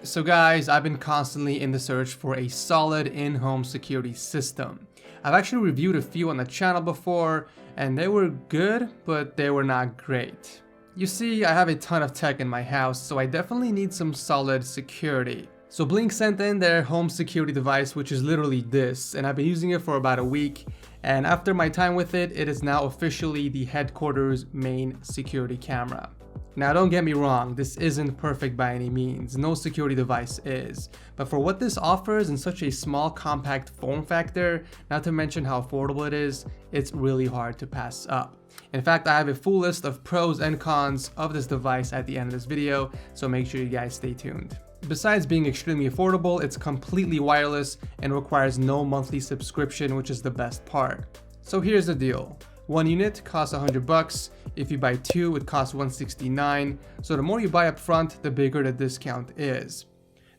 So guys, I've been constantly in the search for a solid in-home security system. I've actually reviewed a few on the channel before, and they were good, but they were not great. You see, I have a ton of tech in my house, so I definitely need some solid security. So Blink sent in their home security device, which is literally this, and I've been using it for about a week, and after my time with it, it is now officially the headquarters main security camera. Now don't get me wrong, this isn't perfect by any means, no security device is, but for what this offers in such a small compact form factor, not to mention how affordable it is, it's really hard to pass up. In fact, I have a full list of pros and cons of this device at the end of this video, so make sure you guys stay tuned. Besides being extremely affordable, it's completely wireless and requires no monthly subscription, which is the best part. So here's the deal. One unit costs $100. If you buy two, it costs $169. So the more you buy up front, the bigger the discount is.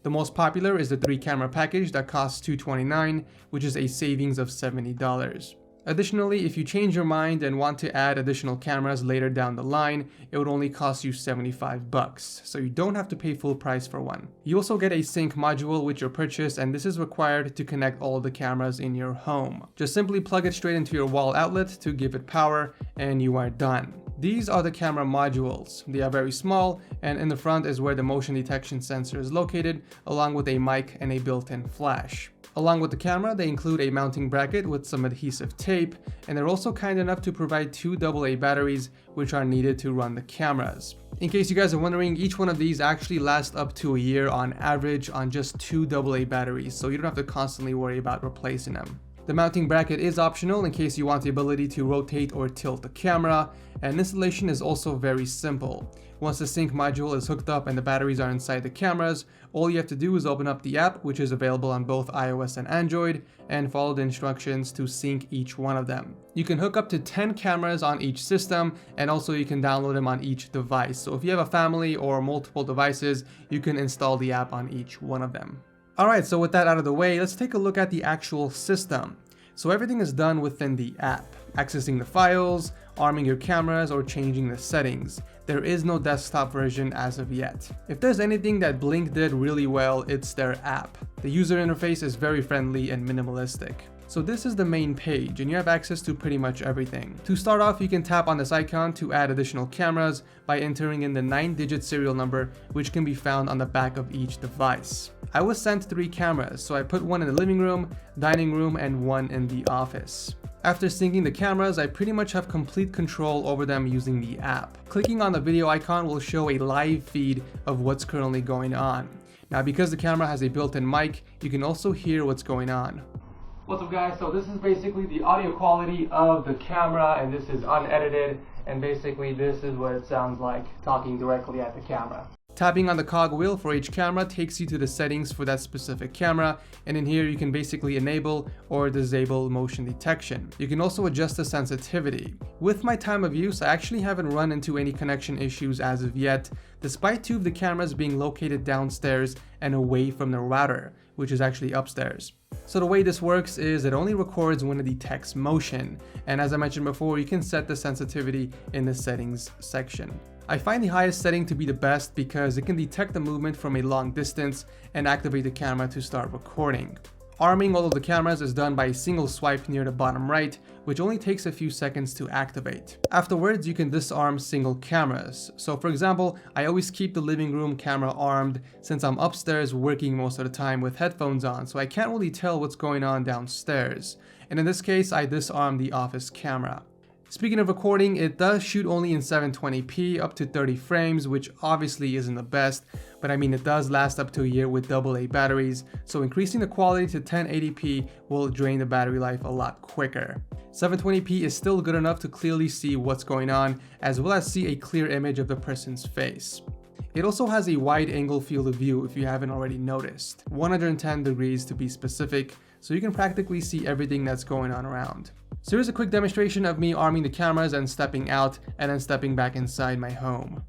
The most popular is the 3-camera package that costs $229, which is a savings of $70. Additionally, if you change your mind and want to add additional cameras later down the line, it would only cost you $75, so you don't have to pay full price for one. You also get a sync module with your purchase, and this is required to connect all the cameras in your home. Just simply plug it straight into your wall outlet to give it power, and you are done. These are the camera modules. They are very small, and in the front is where the motion detection sensor is located, along with a mic and a built-in flash. Along with the camera, they include a mounting bracket with some adhesive tape, and they're also kind enough to provide two AA batteries, which are needed to run the cameras. In case you guys are wondering, each one of these actually lasts up to a year on average on just two AA batteries, so you don't have to constantly worry about replacing them. The mounting bracket is optional in case you want the ability to rotate or tilt the camera, and installation is also very simple. Once the sync module is hooked up and the batteries are inside the cameras, all you have to do is open up the app, which is available on both iOS and Android, and follow the instructions to sync each one of them. You can hook up to 10 cameras on each system, and also you can download them on each device. So if you have a family or multiple devices, you can install the app on each one of them. Alright, so with that out of the way, let's take a look at the actual system. So everything is done within the app, accessing the files, arming your cameras, or changing the settings. There is no desktop version as of yet. If there's anything that Blink did really well, it's their app. The user interface is very friendly and minimalistic. So this is the main page, and you have access to pretty much everything. To start off, you can tap on this icon to add additional cameras by entering in the 9-digit serial number, which can be found on the back of each device. I was sent 3 cameras, so I put one in the living room, dining room, and one in the office. After syncing the cameras, I pretty much have complete control over them using the app. Clicking on the video icon will show a live feed of what's currently going on. Now, because the camera has a built-in mic, you can also hear what's going on. What's up guys, so this is basically the audio quality of the camera, and this is unedited, and basically this is what it sounds like talking directly at the camera. Tapping on the cog wheel for each camera takes you to the settings for that specific camera, and in here you can basically enable or disable motion detection. You can also adjust the sensitivity. With my time of use, I actually haven't run into any connection issues as of yet, despite 2 of the cameras being located downstairs and away from the router, which is actually upstairs. So the way this works is it only records when it detects motion, and as I mentioned before, you can set the sensitivity in the settings section. I find the highest setting to be the best because it can detect the movement from a long distance and activate the camera to start recording. Arming all of the cameras is done by a single swipe near the bottom right, which only takes a few seconds to activate. Afterwards, you can disarm single cameras. So for example, I always keep the living room camera armed since I'm upstairs working most of the time with headphones on, so I can't really tell what's going on downstairs. And in this case, I disarm the office camera. Speaking of recording, it does shoot only in 720p up to 30 frames, which obviously isn't the best, but I mean it does last up to a year with AA batteries, so increasing the quality to 1080p will drain the battery life a lot quicker. 720p is still good enough to clearly see what's going on, as well as see a clear image of the person's face. It also has a wide angle field of view if you haven't already noticed, 110 degrees to be specific, so you can practically see everything that's going on around. So here's a quick demonstration of me arming the cameras and stepping out and then stepping back inside my home.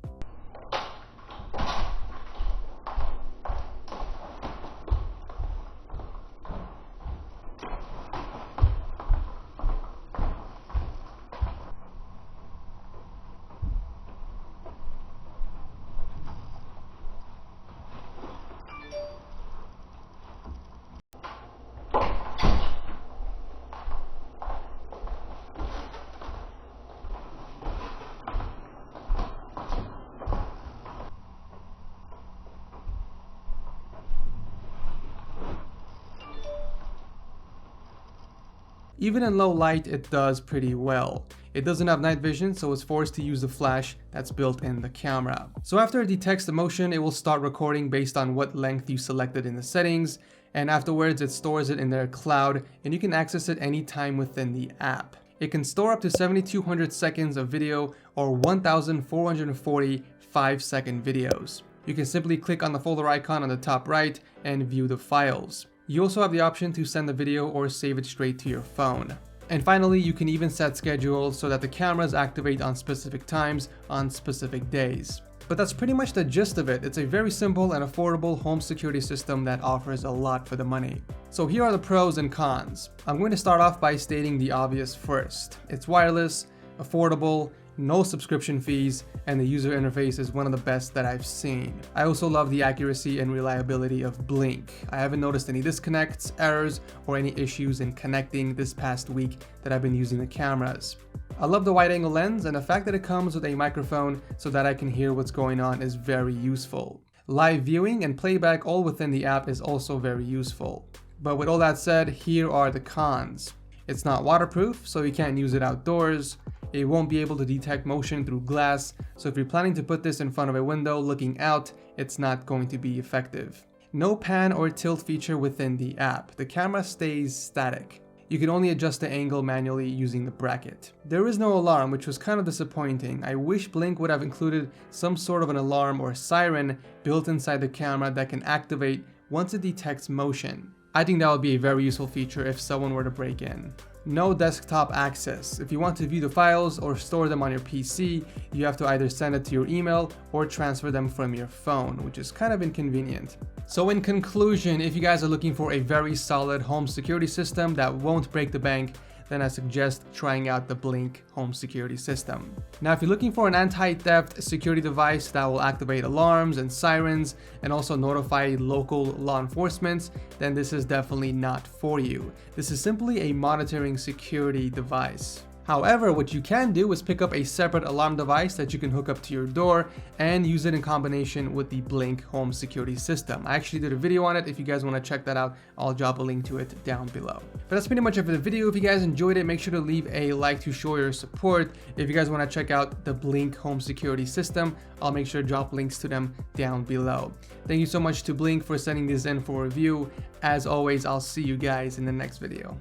Even in low light, it does pretty well. It doesn't have night vision, so it's forced to use the flash that's built in the camera. So after it detects the motion, it will start recording based on what length you selected in the settings, and afterwards it stores it in their cloud, and you can access it anytime within the app. It can store up to 7,200 seconds of video or 1,440 5-second videos. You can simply click on the folder icon on the top right and view the files. You also have the option to send the video or save it straight to your phone. And finally, you can even set schedules so that the cameras activate on specific times on specific days. But that's pretty much the gist of it. It's a very simple and affordable home security system that offers a lot for the money. So here are the pros and cons. I'm going to start off by stating the obvious first. It's wireless, affordable, no subscription fees, and the user interface is one of the best that I've seen. I also love the accuracy and reliability of Blink. I haven't noticed any disconnects, errors, or any issues in connecting this past week that I've been using the cameras. I love the wide angle lens, and the fact that it comes with a microphone so that I can hear what's going on is very useful. Live viewing and playback all within the app is also very useful. But with all that said, here are the cons. It's not waterproof, so you can't use it outdoors. It won't be able to detect motion through glass, so if you're planning to put this in front of a window looking out, it's not going to be effective. No pan or tilt feature within the app. The camera stays static. You can only adjust the angle manually using the bracket. There is no alarm, which was kind of disappointing. I wish Blink would have included some sort of an alarm or siren built inside the camera that can activate once it detects motion. I think that would be a very useful feature if someone were to break in. No desktop access. If you want to view the files or store them on your PC, you have to either send it to your email or transfer them from your phone, which is kind of inconvenient. So in conclusion, if you guys are looking for a very solid home security system that won't break the bank, then I suggest trying out the Blink home security system. Now, if you're looking for an anti-theft security device that will activate alarms and sirens and also notify local law enforcement, then this is definitely not for you. This is simply a monitoring security device. However, what you can do is pick up a separate alarm device that you can hook up to your door and use it in combination with the Blink home security system. I actually did a video on it. If you guys want to check that out, I'll drop a link to it down below. But that's pretty much it for the video. If you guys enjoyed it, make sure to leave a like to show your support. If you guys want to check out the Blink home security system, I'll make sure to drop links to them down below. Thank you so much to Blink for sending this in for review. As always, I'll see you guys in the next video.